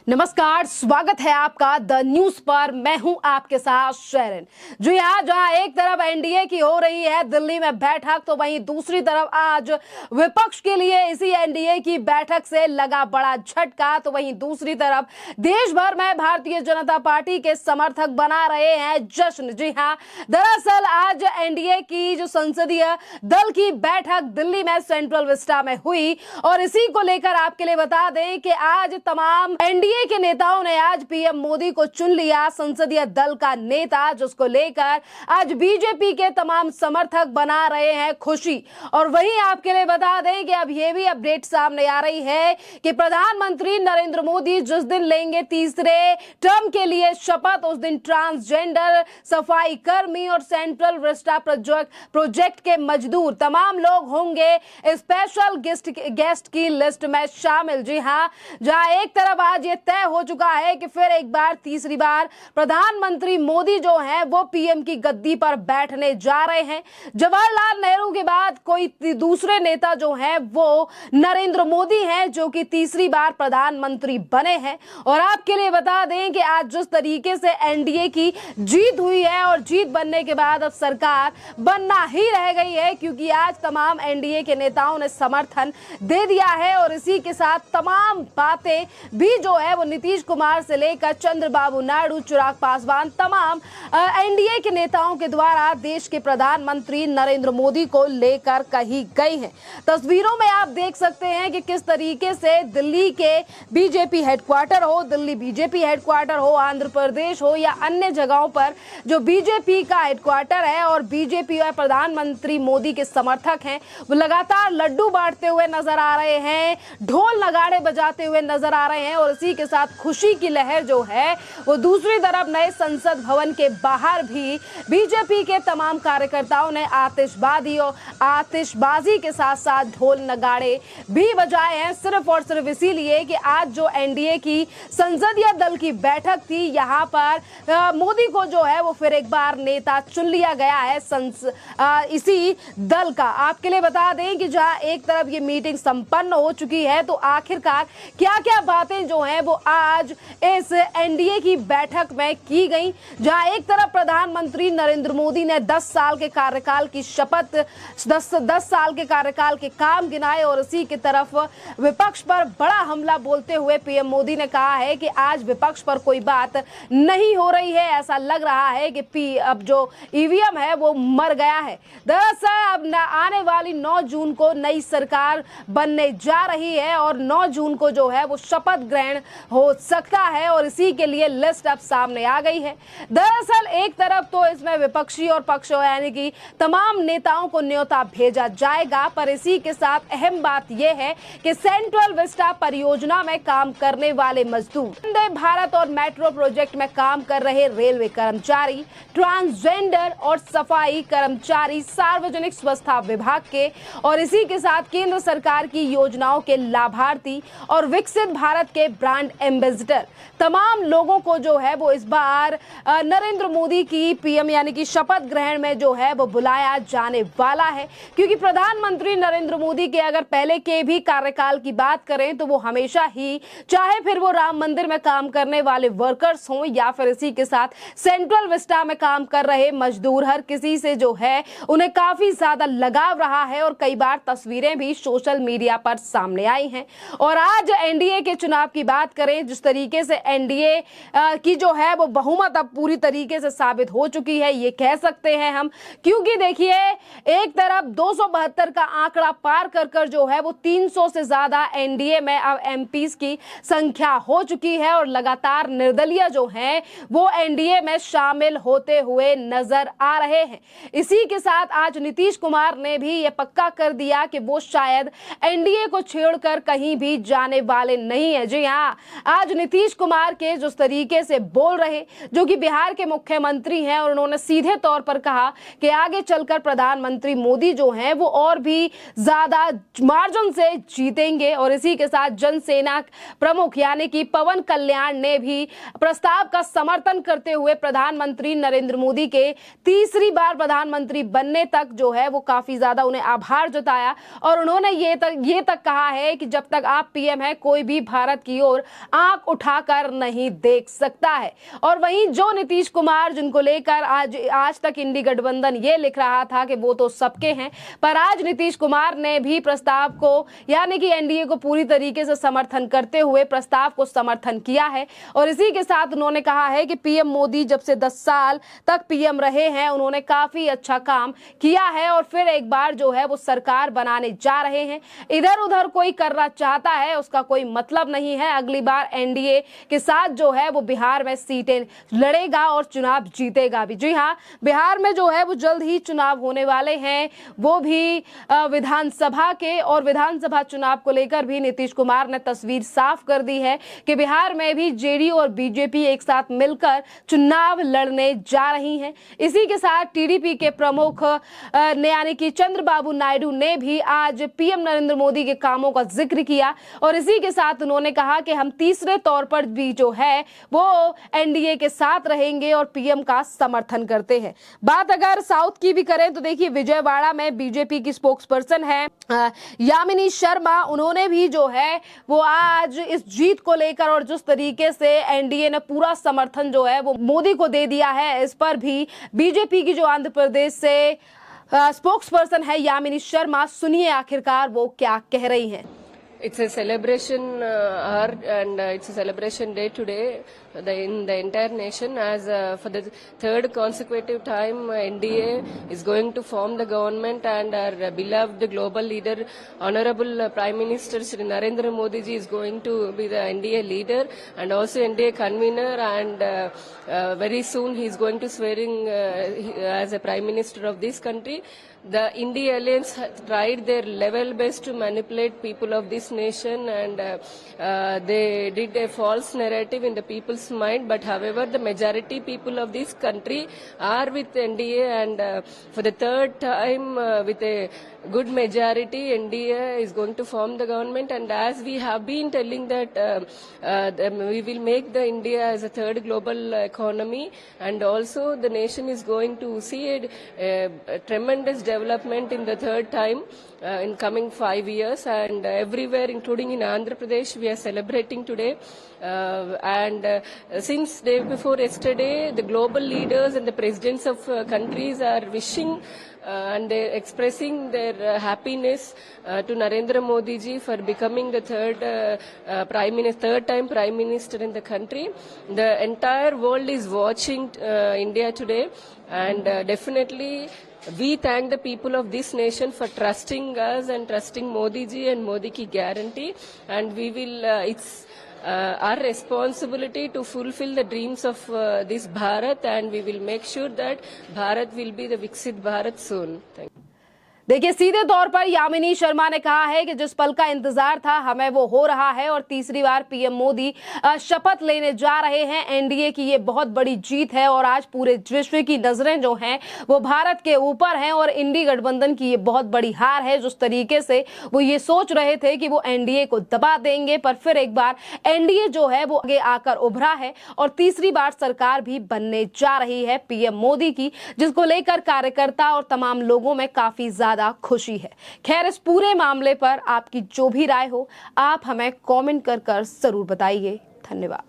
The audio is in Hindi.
नमस्कार, स्वागत है आपका द न्यूज पर। मैं हूं आपके साथ शेरन। जी हाँ, जहां एक तरफ एनडीए की हो रही है दिल्ली में बैठक, तो वहीं दूसरी तरफ आज विपक्ष के लिए इसी एनडीए की बैठक से लगा बड़ा झटका। तो वहीं दूसरी तरफ देश भर में भारतीय जनता पार्टी के समर्थक बना रहे हैं जश्न। जी हाँ, दरअसल आज एनडीए की जो संसदीय दल की बैठक दिल्ली में सेंट्रल विस्टा में हुई और इसी को लेकर आपके लिए बता दें कि आज तमाम एनडीए के नेताओं ने आज पीएम मोदी को चुन लिया संसदीय दल का नेता, जिसको लेकर आज बीजेपी के तमाम समर्थक बना रहे हैं खुशी। और वहीं आपके लिए बता दें कि अब ये भी अपडेट सामने आ रही है कि प्रधानमंत्री नरेंद्र मोदी जिस दिन लेंगे तीसरे टर्म के लिए शपथ, उस दिन ट्रांसजेंडर, सफाई कर्मी और सेंट्रल विस्टा प्रोजेक्ट के मजदूर तमाम लोग होंगे स्पेशल गेस्ट की लिस्ट में शामिल। जी हाँ, जहां एक तरफ आज ये तय हो चुका है कि फिर एक बार तीसरी बार प्रधानमंत्री मोदी जो हैं वो पीएम की गद्दी पर बैठने जा रहे हैं। जवाहरलाल नेहरू के बाद कोई दूसरे नेता जो हैं वो नरेंद्र मोदी हैं, जो कि तीसरी बार प्रधानमंत्री बने हैं। और आपके लिए बता दें कि आज जिस तरीके से एनडीए की जीत हुई है और जीत बनने के बाद अब सरकार बनना ही रह गई है, क्योंकि आज तमाम एनडीए के नेताओं ने समर्थन दे दिया है। और इसी के साथ तमाम बातें भी जो है वो नीतीश कुमार से लेकर चंद्रबाबू नायडू, चिराग पासवान, तमाम एनडीए के नेताओं के द्वारा देश के प्रधानमंत्री नरेंद्र मोदी को लेकर कही गई हैं। तस्वीरों में आप देख सकते हैं कि किस तरीके से दिल्ली के बीजेपी हेडक्वार्टर हो, दिल्ली बीजेपी हेडक्वार्टर हो, आंध्र प्रदेश हो या अन्य जगहों पर जो बीजेपी का हेडक्वार्टर है और बीजेपी और प्रधानमंत्री मोदी के समर्थक हैं वो लगातार लड्डू बांटते हुए नजर आ रहे हैं, ढोल नगाड़े बजाते हुए नजर आ रहे हैं। और इसी के साथ खुशी की लहर जो है वो दूसरी तरफ नए संसद भवन के बाहर भी बीजेपी के तमाम कार्यकर्ताओं ने आतिशबाजी के साथ साथ ढोल नगाड़े भी बजाए हैं, सिर्फ और सिर्फ इसीलिए कि आज जो एनडीए की संसदीय दल की बैठक थी, यहाँ पर मोदी को जो है वो फिर एक बार नेता चुन लिया गया है इसी दल का। आपके लिए बता दें कि जहां एक तरफ ये मीटिंग संपन्न हो चुकी है, तो आखिरकार क्या क्या बातें जो हैं वो आज इस एनडीए की बैठक में की गई। जहां एक तरफ प्रधानमंत्री नरेंद्र मोदी ने 10 साल के कार्यकाल की शपथ, 10 साल के कार्यकाल के काम गिनाए और इसी की तरफ विपक्ष पर बड़ा हमला बोलते हुए पीएम मोदी ने कहा है कि आज विपक्ष पर कोई बात नहीं हो रही है, ऐसा लग रहा है कि अब जो ईवीएम है वो मर गया है। दरअसल अब आने वाली 9 जून को नई सरकार बनने जा रही है और 9 जून को जो है वो शपथ ग्रहण हो सकता है और इसी के लिए लिस्ट अब सामने आ गई है। दरअसल एक तरफ तो इसमें विपक्षी और पक्ष यानी कि तमाम नेताओं को न्योता भेजा जाएगा, पर इसी के साथ अहम बात यह है कि सेंट्रल विस्टा परियोजना में काम करने वाले मजदूर, वंदे भारत और मेट्रो प्रोजेक्ट में काम कर रहे रेलवे कर्मचारी, ट्रांसजेंडर और सफाई कर्मचारी, सार्वजनिक स्वच्छता विभाग के और इसी के साथ केंद्र सरकार की योजनाओं के लाभार्थी और विकसित भारत के ब्रांड एम्बेसडर, तमाम लोगों को जो है वो इस बार नरेंद्र मोदी की पीएम यानी कि शपथ ग्रहण में जो है वो बुलाया जाने वाला है। क्योंकि प्रधानमंत्री नरेंद्र मोदी के अगर पहले के भी कार्यकाल की बात करें तो वो हमेशा ही, चाहे फिर वो राम मंदिर में काम करने वाले वर्कर्स हों या फिर इसी के साथ सेंट्रल विस्टा में काम कर रहे मजदूर, हर किसी से जो है उन्हें काफी ज्यादा लगाव रहा है और कई बार तस्वीरें भी सोशल मीडिया पर सामने आई हैं। और आज एनडीए के चुनाव की बात करें, जिस तरीके से एनडीए की जो है वो बहुमत अब पूरी तरीके से साबित हो चुकी है, ये कह सकते हैं हम। क्योंकि देखिए एक तरफ 272 का आंकड़ा पार कर जो है वो 300 से ज्यादा एनडीए में अब एमपीज की संख्या हो चुकी है और लगातार निर्दलीय जो हैं वो एनडीए में शामिल होते हुए नजर आ रहे हैं। इसी के साथ आज नीतीश कुमार ने भी ये पक्का कर दिया कि वो शायद एनडीए को छेड़कर कहीं भी जाने वाले नहीं है। जी हाँ, आज नीतीश कुमार के जिस तरीके से बोल रहे, जो कि बिहार के मुख्यमंत्री हैं, और उन्होंने सीधे तौर पर कहा कि आगे चलकर प्रधानमंत्री मोदी जो हैं वो और भी ज्यादा मार्जिन से जीतेंगे। और इसी के साथ जनसेना प्रमुख यानी कि पवन कल्याण ने भी प्रस्ताव का समर्थन करते हुए प्रधानमंत्री नरेंद्र मोदी के तीसरी बार प्रधानमंत्री बनने तक जो है वो काफी ज्यादा उन्हें आभार जताया और उन्होंने ये तक कहा है कि जब तक आप पीएम हैं कोई भी भारत की ओर आंख उठाकर नहीं देख सकता है। और वहीं जो नीतीश कुमार, जिनको लेकर आज तक इंडी गठबंधन ये लिख रहा था कि वो तो सबके हैं, पर आज नीतीश कुमार ने भी प्रस्ताव को, यानी कि एनडीए को पूरी तरीके से समर्थन करते हुए प्रस्ताव को समर्थन किया है। और इसी के साथ उन्होंने कहा है कि पीएम मोदी जब से 10 साल तक पीएम रहे हैं, उन्होंने काफी अच्छा काम किया है और फिर एक बार जो है वो सरकार बनाने जा रहे हैं। इधर उधर कोई करना चाहता है उसका कोई मतलब नहीं है। अगली बार एनडीए के साथ जो है वो बिहार में सीटें लड़ेगा और चुनाव जीतेगा भी। जी हाँ, बिहार में जो है वो जल्द ही चुनाव होने वाले हैं, वो भी विधानसभा के। और विधानसभा चुनाव को लेकर भी नीतीश कुमार ने तस्वीर साफ कर दी है कि बिहार में भी जेडीयू और बीजेपी एक साथ मिलकर चुनाव लड़ने जा रही हैं। इसी के साथ टीडीपी के प्रमुख यानी कि चंद्रबाबू नायडू ने भी आज पीएम नरेंद्र मोदी के कामों का जिक्र किया और इसी के साथ उन्होंने कहा कि हम तीसरे तौर पर भी जो है वो एनडीए के साथ रहेंगे और पीएम का समर्थन करते हैं। बात अगर साउथ की भी करें तो देखिए, विजयवाड़ा में बीजेपी की स्पोक्सपर्सन है यामिनी शर्मा, उन्होंने भी जो है वो आज इस जीत को लेकर और जिस तरीके से एनडीए ने पूरा समर्थन जो है वो मोदी को दे दिया है, इस पर भी बीजेपी की जो आंध्र प्रदेश से स्पोक्सपर्सन है यामिनी शर्मा, सुनिए आखिरकार वो क्या कह रही हैं। It's a celebration hour and it's a celebration day today in the entire nation as for the third consecutive time NDA is going to form the government and our beloved global leader Honorable Prime Minister Shri Narendra Modi ji is going to be the NDA leader and also NDA convener and very soon he is going to swearing as a Prime Minister of this country. The India Alliance tried their level best to manipulate people of this nation and they did a false narrative in the people's mind, but however the majority people of this country are with NDA and for the third time with a good majority NDA is going to form the government. And as we have been telling that we will make the India as a third global economy and also the nation is going to see a tremendous development in the third time in coming 5 years and everywhere including in Andhra Pradesh we are celebrating today and since day before yesterday the global leaders and the presidents of countries are wishing and they're expressing their happiness to Narendra Modi ji for becoming the third time Prime Minister in the country. The entire world is watching India today and definitely we thank the people of this nation for trusting us and trusting Modi ji and Modi ki guarantee and we will it's our responsibility to fulfill the dreams of this Bharat and we will make sure that Bharat will be the Viksit Bharat soon. Thank you. देखिए, सीधे तौर पर यामिनी शर्मा ने कहा है कि जिस पल का इंतजार था हमें वो हो रहा है और तीसरी बार पीएम मोदी शपथ लेने जा रहे हैं। एनडीए की ये बहुत बड़ी जीत है और आज पूरे विश्व की नजरें जो हैं वो भारत के ऊपर हैं और इंडी गठबंधन की ये बहुत बड़ी हार है। जिस तरीके से वो ये सोच रहे थे कि वो एनडीए को दबा देंगे, पर फिर एक बार एनडीए जो है वो आगे आकर उभरा है और तीसरी बार सरकार भी बनने जा रही है पीएम मोदी की, जिसको लेकर कार्यकर्ता और तमाम लोगों में काफी ज्यादा खुशी है। खैर, इस पूरे मामले पर आपकी जो भी राय हो आप हमें कमेंट कर जरूर बताइए। धन्यवाद।